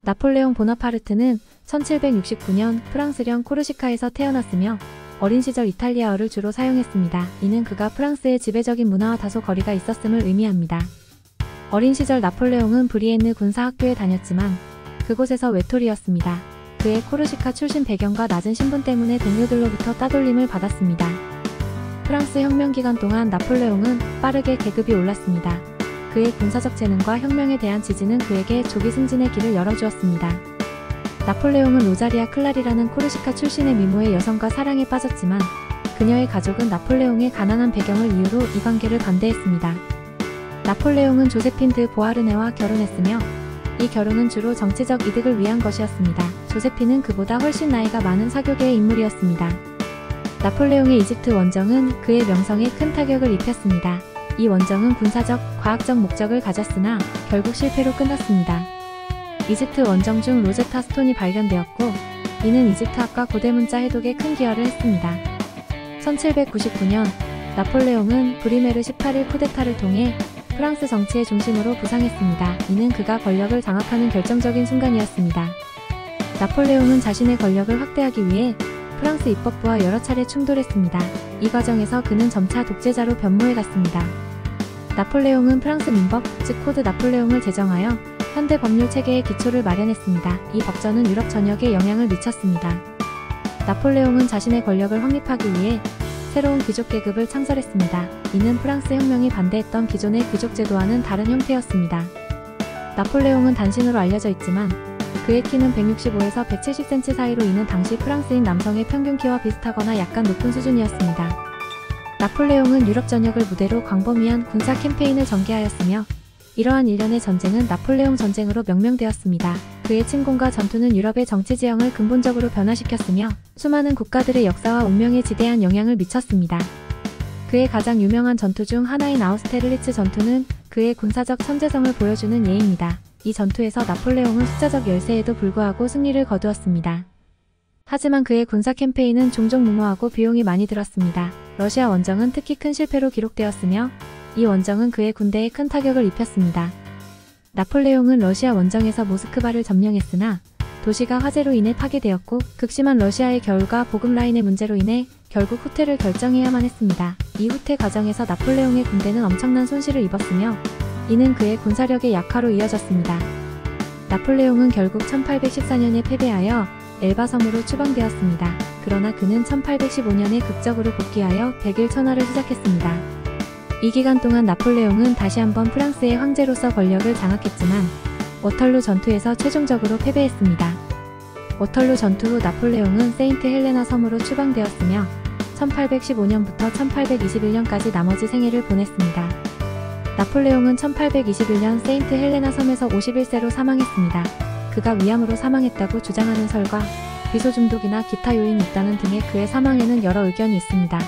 나폴레옹 보나파르트는 1769년 프랑스령 코르시카에서 태어났으며 어린 시절 이탈리아어를 주로 사용했습니다. 이는 그가 프랑스의 지배적인 문화와 다소 거리가 있었음을 의미합니다. 어린 시절 나폴레옹은 브리엔느 군사학교에 다녔지만 그곳에서 외톨이였습니다. 그의 코르시카 출신 배경과 낮은 신분 때문에 동료들로부터 따돌림을 받았습니다. 프랑스 혁명 기간 동안 나폴레옹은 빠르게 계급이 올랐습니다. 그의 군사적 재능과 혁명에 대한 지지는 그에게 조기 승진의 길을 열어주었습니다. 나폴레옹은 로자리아 클라리라는 코르시카 출신의 미모의 여성과 사랑에 빠졌지만 그녀의 가족은 나폴레옹의 가난한 배경을 이유로 이 관계를 반대했습니다. 나폴레옹은 조세핀 드 보아르네와 결혼했으며 이 결혼은 주로 정치적 이득을 위한 것이었습니다. 조세핀은 그보다 훨씬 나이가 많은 사교계의 인물이었습니다. 나폴레옹의 이집트 원정은 그의 명성에 큰 타격을 입혔습니다. 이 원정은 군사적, 과학적 목적을 가졌으나 결국 실패로 끝났습니다. 이집트 원정 중 로제타 스톤이 발견되었고 이는 이집트학과 고대 문자 해독에 큰 기여를 했습니다. 1799년 나폴레옹은 브리메르 18일 쿠데타를 통해 프랑스 정치의 중심으로 부상했습니다. 이는 그가 권력을 장악하는 결정적인 순간이었습니다. 나폴레옹은 자신의 권력을 확대하기 위해 프랑스 입법부와 여러 차례 충돌했습니다. 이 과정에서 그는 점차 독재자로 변모해갔습니다. 나폴레옹은 프랑스 민법, 즉 코드 나폴레옹을 제정하여 현대 법률 체계의 기초를 마련했습니다. 이 법전은 유럽 전역에 영향을 미쳤습니다. 나폴레옹은 자신의 권력을 확립하기 위해 새로운 귀족 계급을 창설했습니다. 이는 프랑스 혁명이 반대했던 기존의 귀족 제도와는 다른 형태였습니다. 나폴레옹은 단신으로 알려져 있지만 그의 키는 165에서 170cm 사이로 이는 당시 프랑스인 남성의 평균 키와 비슷하거나 약간 높은 수준이었습니다. 나폴레옹은 유럽 전역을 무대로 광범위한 군사 캠페인을 전개하였으며 이러한 일련의 전쟁은 나폴레옹 전쟁으로 명명되었습니다. 그의 침공과 전투는 유럽의 정치 지형을 근본적으로 변화시켰으며 수많은 국가들의 역사와 운명에 지대한 영향을 미쳤습니다. 그의 가장 유명한 전투 중 하나인 아우스테르리츠 전투는 그의 군사적 천재성을 보여주는 예입니다. 이 전투에서 나폴레옹은 숫자적 열세에도 불구하고 승리를 거두었습니다. 하지만 그의 군사 캠페인은 종종 무모하고 비용이 많이 들었습니다. 러시아 원정은 특히 큰 실패로 기록되었으며 이 원정은 그의 군대에 큰 타격을 입혔습니다. 나폴레옹은 러시아 원정에서 모스크바를 점령했으나 도시가 화재로 인해 파괴되었고 극심한 러시아의 겨울과 보급 라인의 문제로 인해 결국 후퇴를 결정해야만 했습니다. 이 후퇴 과정에서 나폴레옹의 군대는 엄청난 손실을 입었으며 이는 그의 군사력의 약화로 이어졌습니다. 나폴레옹은 결국 1814년에 패배하여 엘바 섬으로 추방되었습니다. 그러나 그는 1815년에 극적으로 복귀하여 백일 천하를 시작했습니다. 이 기간 동안 나폴레옹은 다시 한번 프랑스의 황제로서 권력을 장악했지만 워털루 전투에서 최종적으로 패배했습니다. 워털루 전투 후 나폴레옹은 세인트 헬레나 섬으로 추방되었으며 1815년부터 1821년까지 나머지 생애를 보냈습니다. 나폴레옹은 1821년 세인트 헬레나 섬에서 51세로 사망했습니다. 그가 위암으로 사망했다고 주장하는 설과 비소 중독이나 기타 요인이 있다는 등의 그의 사망에는 여러 의견이 있습니다.